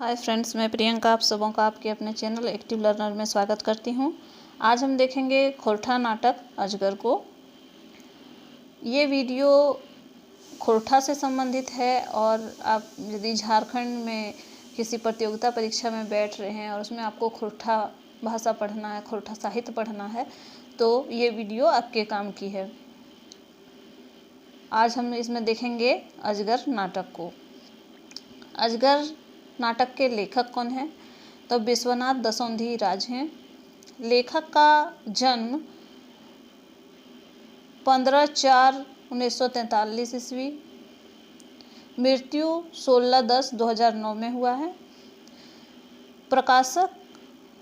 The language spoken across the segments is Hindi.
हाय फ्रेंड्स, मैं प्रियंका आप सबों का आपके अपने चैनल एक्टिव लर्नर में स्वागत करती हूं। आज हम देखेंगे खोरठा नाटक अजगर को। ये वीडियो खोरठा से संबंधित है और आप यदि झारखंड में किसी प्रतियोगिता परीक्षा में बैठ रहे हैं और उसमें आपको खोरठा भाषा पढ़ना है, खोरठा साहित्य पढ़ना है, तो ये वीडियो आपके काम की है। आज हम इसमें देखेंगे अजगर नाटक को। अजगर नाटक के लेखक कौन हैं? तो विश्वनाथ दसौंधी राज हैं। लेखक का जन्म 15/4/1943 ईस्वी, मृत्यु 16/10/2009 में हुआ है। प्रकाशक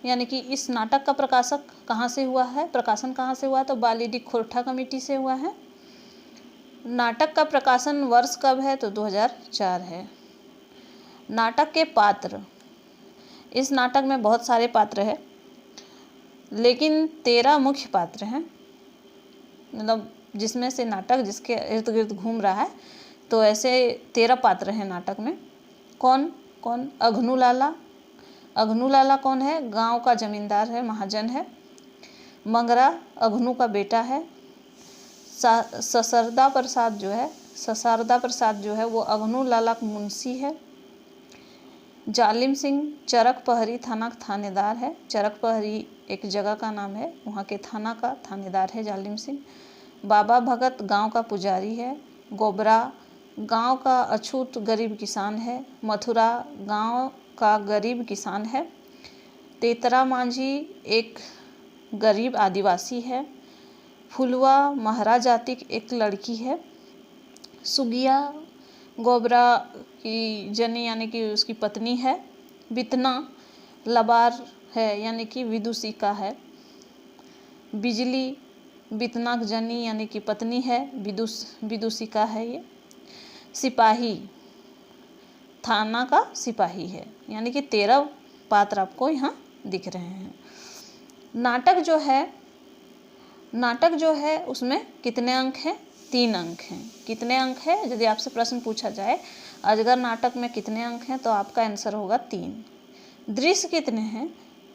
यानी कि इस नाटक का प्रकाशक कहाँ से हुआ है, प्रकाशन कहाँ से हुआ? तो बालीडीह खोरठा कमेटी से हुआ है। नाटक का प्रकाशन वर्ष कब है? तो 2004 है। नाटक के पात्र, इस नाटक में बहुत सारे पात्र हैं, लेकिन 13 मुख्य पात्र हैं। मतलब जिसमें से नाटक जिसके इर्द गिर्द घूम रहा है, तो ऐसे 13 पात्र हैं नाटक में। कौन कौन? अघनू लाला। अघनू लाला कौन है? गांव का जमींदार है, महाजन है। मंगरा अघनू का बेटा है। ससारदा प्रसाद जो है वो अघनू लाला का मुंशी है। जालिम सिंह चरक पहरी थाना का थानेदार है। चरक पहरी एक जगह का नाम है, वहाँ के थाना का थानेदार है जालिम सिंह। बाबा भगत गांव का पुजारी है। गोबरा गांव का अछूत गरीब किसान है। मथुरा गांव का गरीब किसान है। तेतरा मांझी एक गरीब आदिवासी है। फुलवा महरा जाति की एक लड़की है। सुगिया गोबरा की जनी यानी कि उसकी पत्नी है। बितना लबार है यानी कि विदुषिका है। बिजली बितना जनी यानी कि पत्नी है, विदुषिका है ये। सिपाही थाना का सिपाही है। यानी कि 13 पात्र आपको यहाँ दिख रहे हैं। नाटक जो है उसमें कितने अंक हैं? 3 अंक हैं। कितने अंक हैं? यदि आपसे प्रश्न पूछा जाए अजगर नाटक में कितने अंक हैं, तो आपका आंसर होगा 3। दृश्य कितने हैं?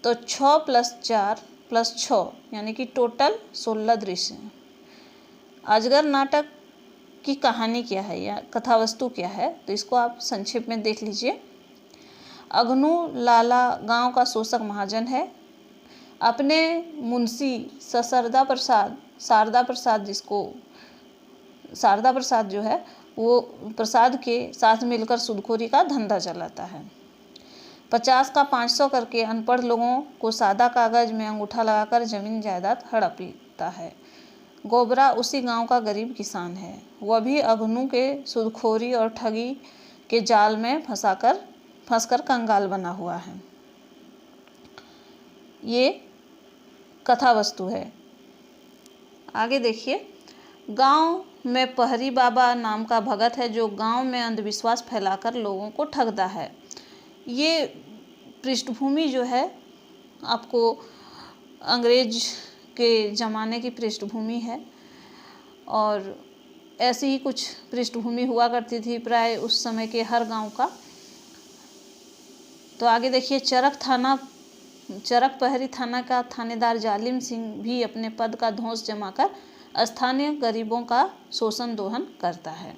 तो 6 + 4 + 6 यानी कि टोटल 16 दृश्य हैं। अजगर नाटक की कहानी क्या है या कथावस्तु क्या है, तो इसको आप संक्षेप में देख लीजिए। अघनू लाला गांव का शोषक महाजन है। अपने मुंशी शारदा प्रसाद जो है वो प्रसाद के साथ मिलकर सूदखोरी का धंधा चलाता है। 50 का 500 करके अनपढ़ लोगों को सादा कागज में अंगूठा लगाकर जमीन जायदाद हड़प लेता है। गोबरा उसी गांव का गरीब किसान है। वह भी अघनू के सूदखोरी और ठगी के जाल में फंसकर कंगाल बना हुआ है। ये कथा वस्तु है। आगे देखिए। गांव में पहरी बाबा नाम का भगत है जो गांव में अंधविश्वास फैलाकर लोगों को ठगता है। ये पृष्ठभूमि जो है आपको अंग्रेज के ज़माने की पृष्ठभूमि है और ऐसी ही कुछ पृष्ठभूमि हुआ करती थी प्राय उस समय के हर गांव का। तो आगे देखिए। चरक पहरी थाना का थानेदार जालिम सिंह भी अपने पद का धौंस जमाकर स्थानीय गरीबों का शोषण दोहन करता है।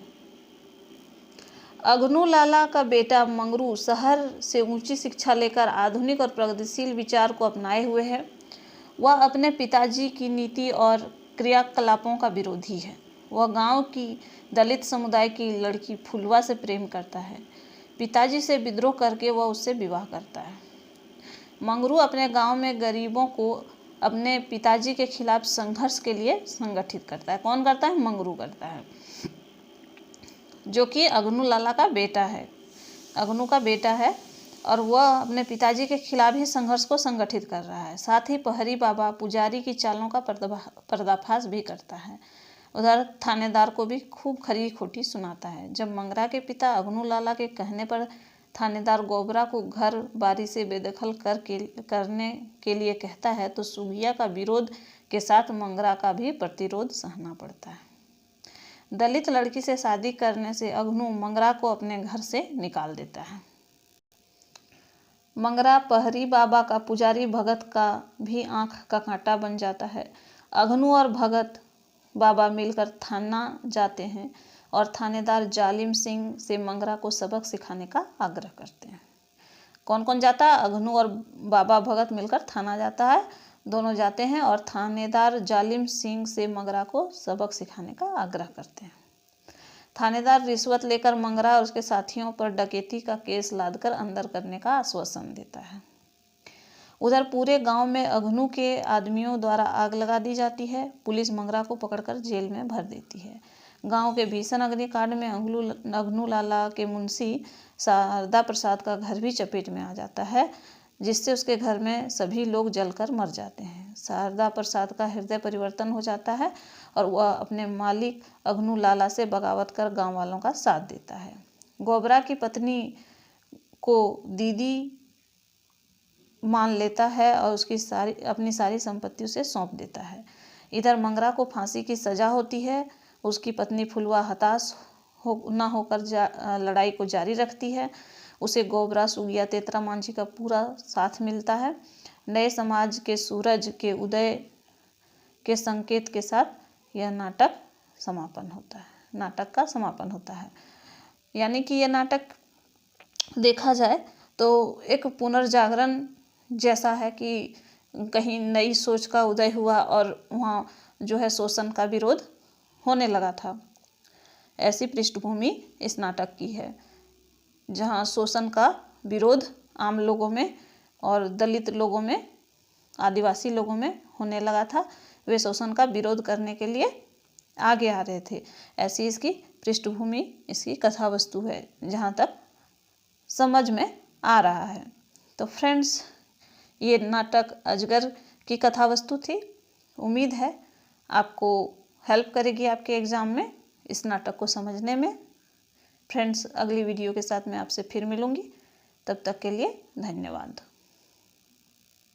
अघनू लाला का बेटा मंगरू शहर से ऊंची शिक्षा लेकर आधुनिक और प्रगतिशील विचार को अपनाए हुए है। वह अपने पिताजी की नीति और क्रियाकलापों का विरोधी है। वह गांव की दलित समुदाय की लड़की फुलवा से प्रेम करता है। पिताजी से विद्रोह करके वह उससे विवाह करता है। मंगरू अपने गांव में गरीबों को अपने पिताजी के खिलाफ संघर्ष के लिए संगठित करता है। कौन करता है? मंगरू करता है, जो कि अघनू लाला का बेटा है। अघनू का बेटा है और वह अपने पिताजी के खिलाफ ही संघर्ष को संगठित कर रहा है। साथ ही पहरी बाबा पुजारी की चालों का पर्दाफाश भी करता है। उधर थानेदार को भी खूब खरी खोटी सुनाता है। जब मंगरा के पिता अघनू लाला के कहने पर थानेदार गोबरा को घर बारी से बेदखल करने के लिए कहता है, तो सुगिया का विरोध के साथ मंगरा का भी प्रतिरोध सहना पड़ता है। दलित लड़की से शादी करने से अघनू मंगरा को अपने घर से निकाल देता है। मंगरा पहरी बाबा का पुजारी भगत का भी आंख का कांटा बन जाता है। अघनू और भगत बाबा मिलकर थाना जाते हैं और थानेदार जालिम सिंह से मंगरा को सबक सिखाने का आग्रह करते हैं। कौन कौन जाता है? अघनू और बाबा भगत मिलकर थाना जाता है, दोनों जाते हैं और थानेदार जालिम सिंह से मंगरा को सबक सिखाने का आग्रह करते हैं। थानेदार रिश्वत लेकर मंगरा और उसके साथियों पर डकैती का केस लादकर अंदर करने का आश्वासन देता है। उधर पूरे गांव में अघनू के आदमियों द्वारा आग लगा दी जाती है। पुलिस मंगरा को पकड़कर जेल में भर देती है। गांव के भीषण अग्निकांड में अघनू लाला के मुंशी शारदा प्रसाद का घर भी चपेट में आ जाता है, जिससे उसके घर में सभी लोग जलकर मर जाते हैं। शारदा प्रसाद का हृदय परिवर्तन हो जाता है और वह अपने मालिक अघनू लाला से बगावत कर गांव वालों का साथ देता है। गोबरा की पत्नी को दीदी मान लेता है और उसकी अपनी सारी संपत्ति उसे सौंप देता है। इधर मंगरा को फांसी की सजा होती है। उसकी पत्नी फुलवा हताश न होकर लड़ाई को जारी रखती है। उसे गोबरा, सुगिया, तेतरा मांझी का पूरा साथ मिलता है। नए समाज के सूरज के उदय के संकेत के साथ यह नाटक का समापन होता है। यानी कि यह नाटक देखा जाए तो एक पुनर्जागरण जैसा है कि कहीं नई सोच का उदय हुआ और वहाँ जो है शोषण का विरोध होने लगा था। ऐसी पृष्ठभूमि इस नाटक की है, जहाँ शोषण का विरोध आम लोगों में और दलित लोगों में, आदिवासी लोगों में होने लगा था। वे शोषण का विरोध करने के लिए आगे आ रहे थे। ऐसी इसकी पृष्ठभूमि, इसकी कथा वस्तु है, जहाँ तक समझ में आ रहा है। तो फ्रेंड्स, ये नाटक अजगर की कथा वस्तु थी। उम्मीद है आपको हेल्प करेगी आपके एग्ज़ाम में इस नाटक को समझने में। फ्रेंड्स, अगली वीडियो के साथ मैं आपसे फिर मिलूँगी। तब तक के लिए धन्यवाद।